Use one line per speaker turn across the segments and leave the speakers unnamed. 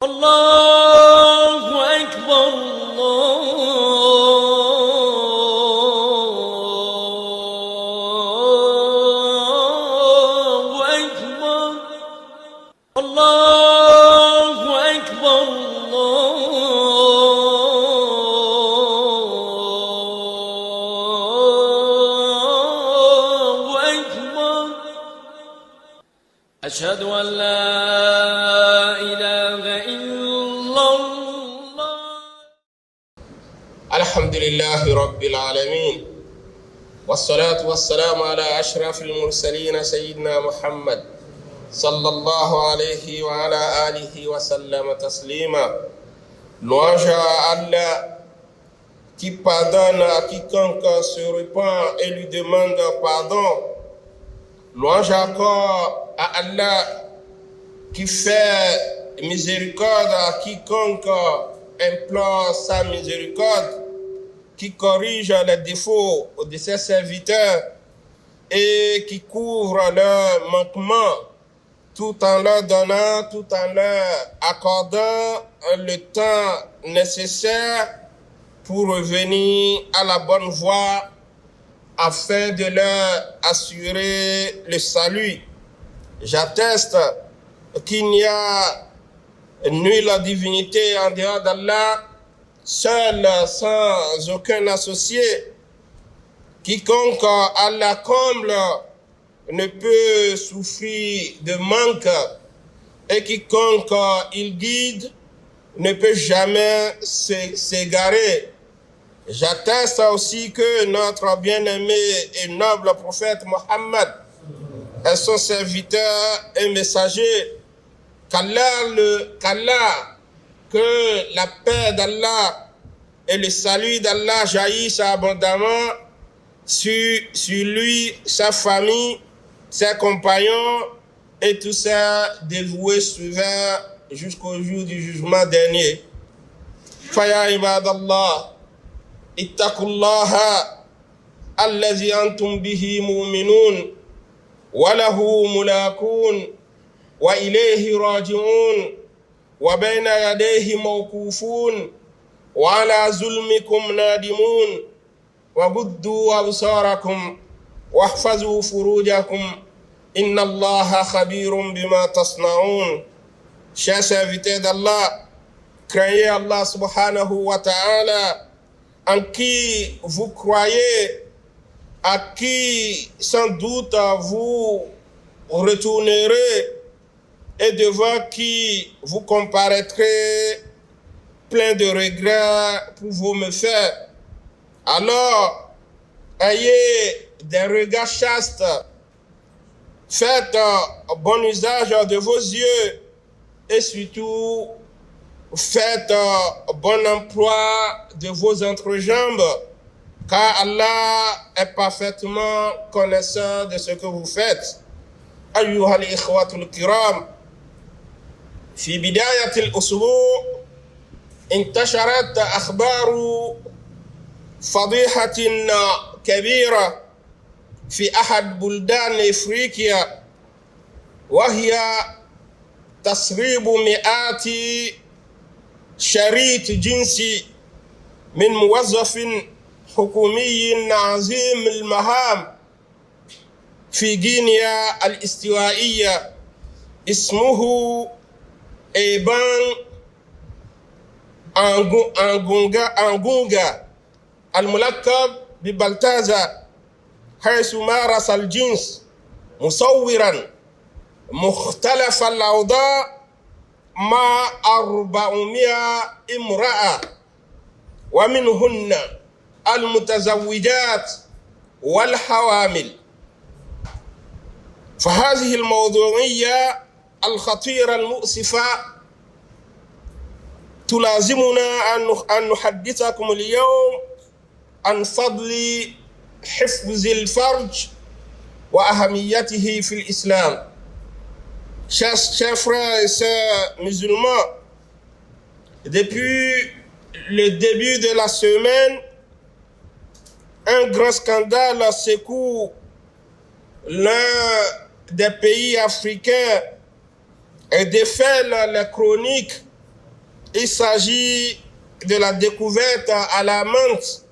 الله أكبر الله أكبر الله أكبر الله أكبر أشهد أن لا إله إلا الله.
الحمد لله رب العالمين والصلاة والسلام على أشرف المرسلين سيدنا محمد صلى الله عليه وعلى آله وسلم تسليما. Louange à Allah qui pardonne à quiconque se repent et lui demande pardon. Louange encore à Allah qui fait miséricorde à quiconque implore sa miséricorde, qui corrige les défauts de ses serviteurs et qui couvre leurs manquements tout en leur donnant, tout en leur accordant le temps nécessaire pour revenir à la bonne voie afin de leur assurer le salut. J'atteste qu'il n'y a nulle divinité en dehors d'Allah, seul, sans aucun associé. Quiconque Allah comble ne peut souffrir de manque, et quiconque il guide ne peut jamais s'égarer. J'atteste aussi que notre bien-aimé et noble prophète Mohammed est son serviteur et messager. Qu'Allah, que la paix d'Allah et le salut d'Allah jaillissent abondamment sur lui, sa famille, ses compagnons et tous ses dévoués suivants jusqu'au jour du jugement dernier. Faya ibadallah, ittaqullaha allazi antum bihi mu'minun wa lahu mulakun wa ilayhi raji'un wa bayna yadayhi mawqufun wa ala zulmikum nadimun wa guddu absarakum wahfazu furujakum inna allaha khabirun bima tasna'un. Chers serviteurs d'Allah, craignez Allah subhanahu wa ta'ala, en qui vous croyez, à qui sans doute vous retournerez et devant qui vous comparaîtrez plein de regrets pour vos méfaits. Alors, ayez des regards chastes, faites bon usage de vos yeux et surtout faites bon emploi de vos entrejambes, car Allah est parfaitement connaisseur de ce que vous faites. أيها الإخوة الكرام، في بداية الأسبوع انتشرت أخبار فضيحة كبيرة في أحد بلدان إفريقيا، وهي تسريب مئات شريط جنسي من موظف حكومي عظيم المهام في غينيا الاستوائية اسمه إيبان أنغونغا الملقب ببلتازا، حيث مارس الجنس مصورا مختلف الأوضاع مع 400 امرأة، ومنهن المتزوجات والحوامل. فهذه الموضوعية الخطيرة المؤسفة تلازمنا أن نحدثكم اليوم عن فضل حفظ الفرج وأهميته في الإسلام. Chers frères et sœurs musulmans, depuis le début de la semaine, un grand scandale secoue l'un des pays africains et défèle les chroniques Il s'agit de la découverte à la menthe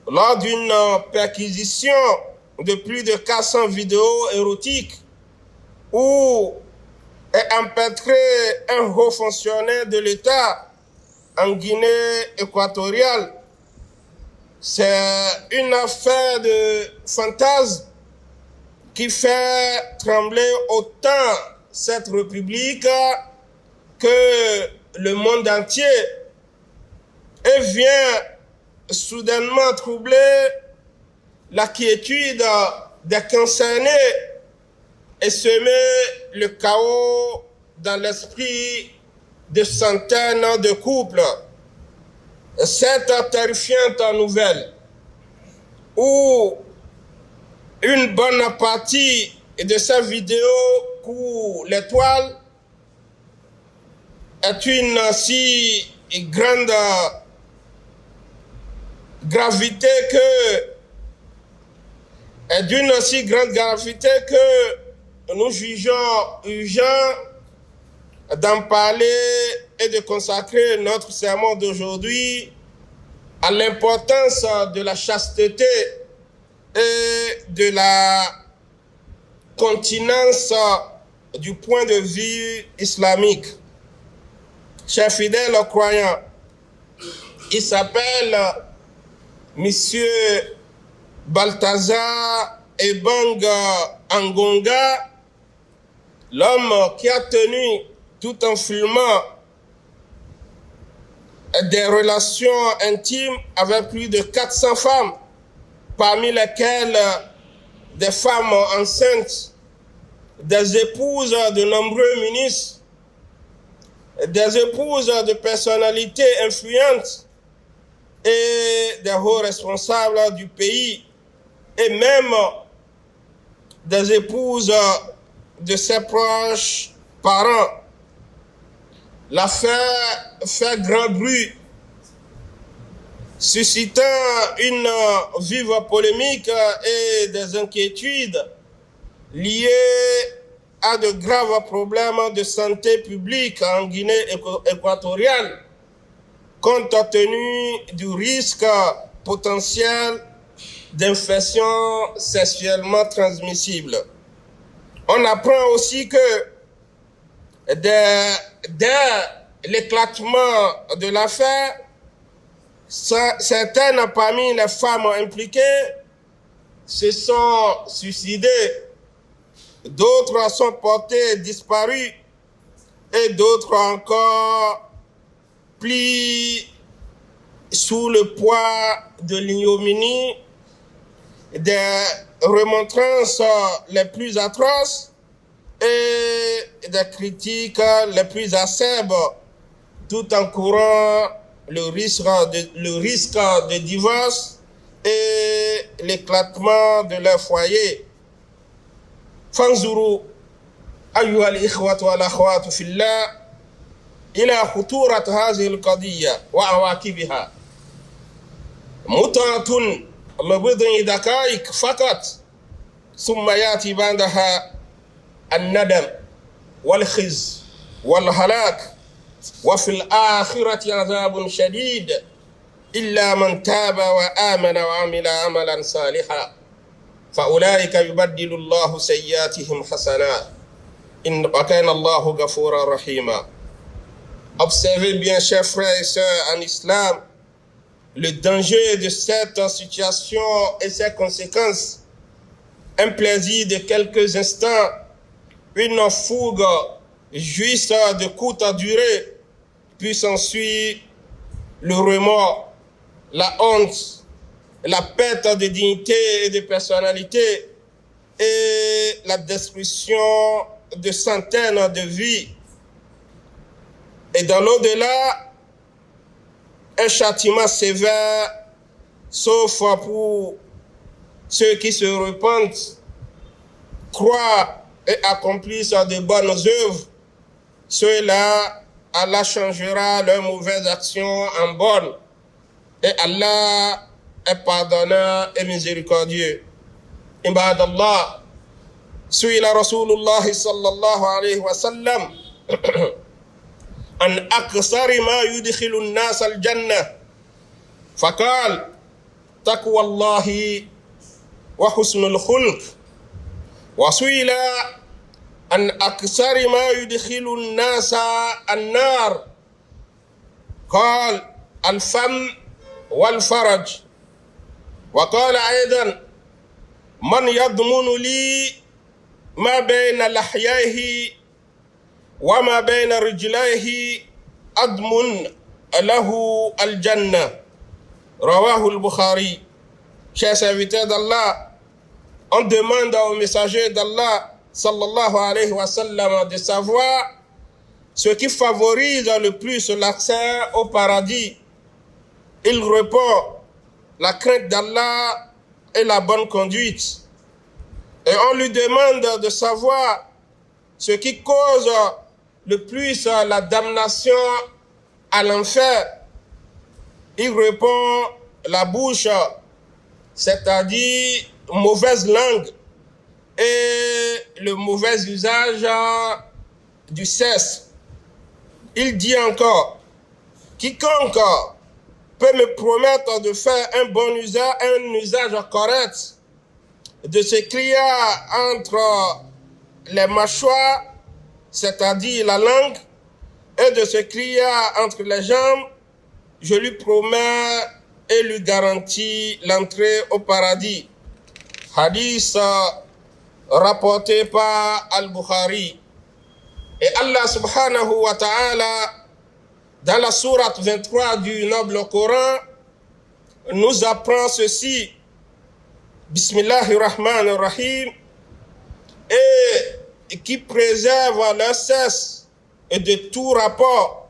lors d'une perquisition de plus de 400 vidéos érotiques où est empêtré un haut fonctionnaire de l'État en Guinée équatoriale. C'est une affaire de fantasme qui fait trembler autant cette république que le monde entier et vient soudainement troubler la quiétude des concernés et semer le chaos dans l'esprit de centaines de couples. Cette terrifiante nouvelle où une bonne partie de ces vidéos court l'étoile est une si grande gravité est d'une si grande gravité que nous jugeons urgent d'en parler et de consacrer notre sermon d'aujourd'hui à l'importance de la chasteté et de la continence du point de vue islamique. Chers fidèles croyants, il s'appelle Monsieur Balthazar Ebang Angonga, l'homme qui a tenu tout en filmant des relations intimes avec plus de 400 femmes, parmi lesquelles des femmes enceintes, des épouses de nombreux ministres, des épouses de personnalités influentes et des hauts responsables du pays, et même des épouses de ses proches parents. L'affaire fait grand bruit, suscitant une vive polémique et des inquiétudes liées à de graves problèmes de santé publique en Guinée équatoriale, compte tenu du risque potentiel d'infections sexuellement transmissibles. On apprend aussi que dès l'éclatement de l'affaire, certaines parmi les femmes impliquées se sont suicidées, d'autres sont portées disparues et d'autres encore pliées sous le poids de l'ignominie, des remontrances les plus atroces et des critiques les plus acerbes, tout en courant le risque de divorce et l'éclatement de leur foyer. فانظروا أيها الإخوة والأخوات في الله إلى خطورة هذه القضية وعواقبها. متعة لبضع دقائق فقط ثم يأتي بعدها الندم والخزي والهلاك وفي الآخرة عذاب شديد إلا من تاب وآمن وعمل عملا صالحا فأولئك يبدل الله سيئاتهم حسنات إن وكان الله غفورا رحيما. Observez bien, chers frères et sœurs en islam, le danger de cette situation et ses conséquences. Un plaisir de quelques instants, une fougue juste de courte durée, puis s'ensuit le remords, la honte, la perte de dignité et de personnalité et la destruction de centaines de vies. Et dans l'au-delà, un châtiment sévère, sauf pour ceux qui se repentent, croient et accomplissent de bonnes œuvres. Ceux-là, Allah changera leurs mauvaises actions en bonnes. Et Allah est pardonneur et miséricordieux. Ibadallah, suila Rasulullah sallallahu alayhi wa sallam عن أكثر ما يدخل الناس الجنة فقال تقوى الله وحسن الخلق. وسئل عن أكثر ما يدخل الناس النار قال الفم والفرج. وقال أيضا من يضمن لي ما بين لحييه وما بين رجليه أضمن له الجنة. رواه al-Bukhari. Chers serviteurs d'Allah, on demande au messager d'Allah sallallahu alayhi wa sallam de savoir ce qui favorise le plus l'accès au paradis. Il répond la crainte d'Allah et la bonne conduite. Et on lui demande de savoir ce qui cause le plus la damnation à l'enfer. Il répond la bouche, c'est-à-dire mauvaise langue et le mauvais usage du sexe. Il dit encore, quiconque peut me promettre de faire un bon usage, un usage correct de ce qu'il y a entre les mâchoires, c'est-à-dire la langue, et de ce qu'il y a entre les jambes, je lui promets et lui garantis l'entrée au paradis. Hadith rapporté par Al-Bukhari. Et Allah subhanahu wa ta'ala, dans la sourate 23 du noble Coran, nous apprend ceci. Bismillahirrahmanirrahim. Et qui préservent leur cesse et de tout rapport,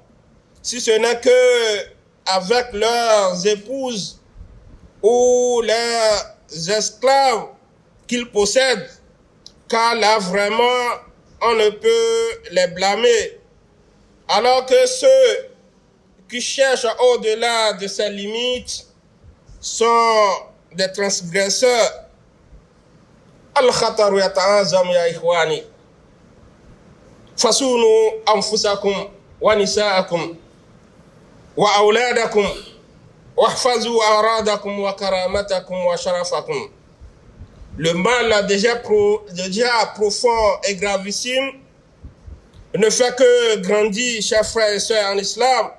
si ce n'est que avec leurs épouses ou leurs esclaves qu'ils possèdent, car là vraiment on ne peut les blâmer. Alors que ceux qui cherchent au-delà de ces limites sont des transgresseurs. Al-Khataru yata'azam ya ikhwani. Fasunu anfusakum wa nisa'akum wa awladakum wahfazu aradakum wa karamatakum wa sharafakum. Le mal déjà profond et gravissime ne fait que grandir, chers frères et sœurs en islam.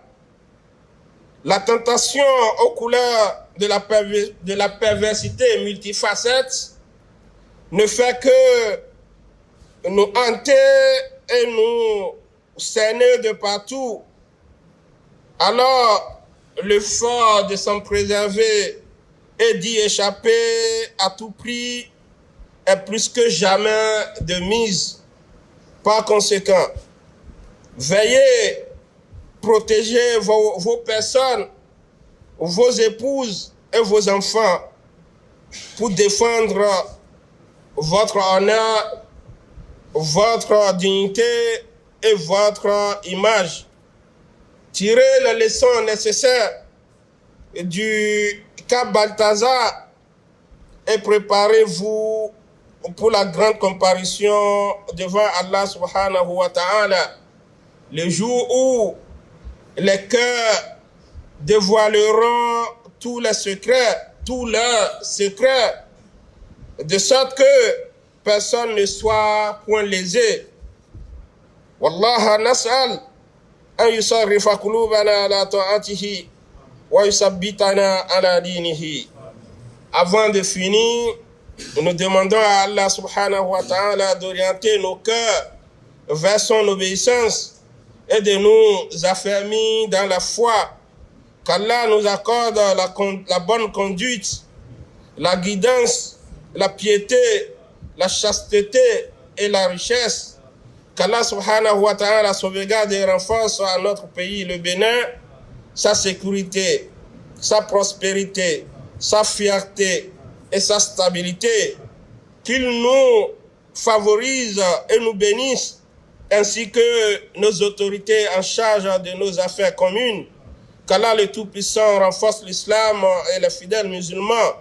La tentation aux couleurs de la perversité multifacette ne fait que nous hanter et nous cerner de partout. Alors, l'effort de s'en préserver et d'y échapper à tout prix est plus que jamais de mise. Par conséquent, veillez, protégez vos personnes, vos épouses et vos enfants pour défendre votre honneur, votre dignité et votre image. Tirez les leçons nécessaires du cas Balthazar et préparez-vous pour la grande comparution devant Allah subhanahu wa ta'ala, le jour où les cœurs dévoileront tous leurs secrets, de sorte que personne ne soit point lésé. Wallah nas'al an yusarrifa qulubana ala ta'atihi wa yusabbitana ala dinihi. Avant de finir, nous demandons à Allah subhanahu wa ta'ala d'orienter nos cœurs vers son obéissance et de nous affermir dans la foi, qu'Allah nous accorde la bonne conduite, la guidance, la piété, la chasteté et la richesse, qu'Allah subhanahu wa ta'ala sauvegarde et renforce à notre pays, le Bénin, sa sécurité, sa prospérité, sa fierté et sa stabilité, qu'il nous favorise et nous bénisse, ainsi que nos autorités en charge de nos affaires communes, qu'Allah le Tout-Puissant renforce l'islam et les fidèles musulmans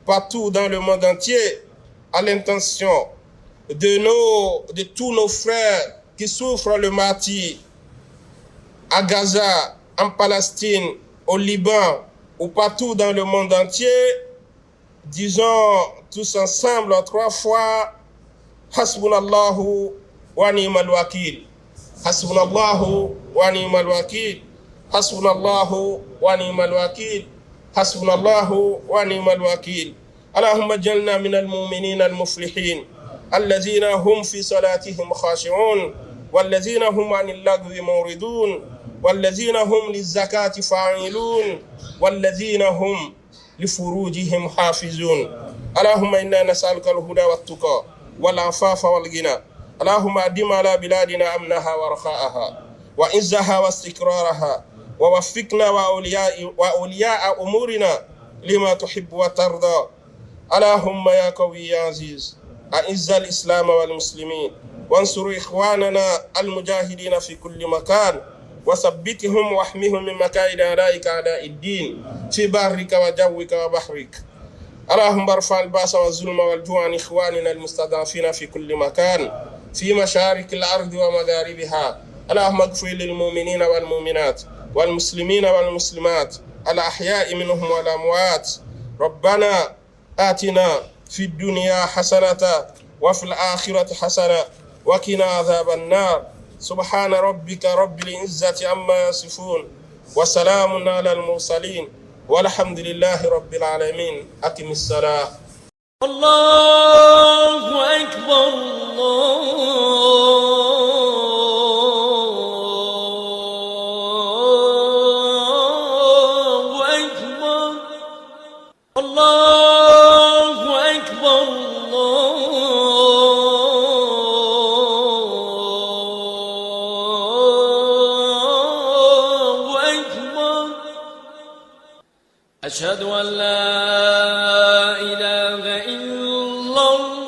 partout dans le monde entier, à l'intention de tous nos frères qui souffrent le martyre à Gaza, en Palestine, au Liban ou partout dans le monde entier, disons tous ensemble en 3 fois, Hasbunallahu wa ni'mal wakil. Hasbunallahu wa ni'mal wakil. Hasbunallahu wa ni'mal wakil. Hasbunallahu wa ni'mal wakil. اللهم اجعلنا من المؤمنين المفلحين الذين هم في صلاتهم خاشعون والذين هم عن اللغو معرضون والذين هم للزكاة فاعلون والذين هم لفروجهم حافظون. اللهم إنا نسألك الهدى والتقى والعفاف والغنى. اللهم أدم على بلادنا أمنها ورخاءها وعزها واستقرارها ووفقنا وأولياء أمورنا لما تحب وترضى. اللهم يا قوي يا عزيز أعز الإسلام والمسلمين وانصر إخواننا المجاهدين في كل مكان وثبتهم واحمهم من مكائد أعدائك أعداء الدين في برك وجوك وبحرك. اللهم ارفع البأس والظلم والجوع عن إخواننا المستضعفين في كل مكان في مشارق الأرض ومغاربها. اللهم اغفر للمؤمنين والمؤمنات والمسلمين والمسلمات الأحياء منهم والأموات. ربنا آتنا في الدنيا حسنة وفي الآخرة حسنة وقنا عذاب النار. سبحان ربك رب العزة عما يصفون وسلام على المرسلين والحمد لله رب العالمين. أقم الصلاة.
الله أكبر الله أكبر الله أكبر الله أكبر. أشهد أن لا إله إلا الله.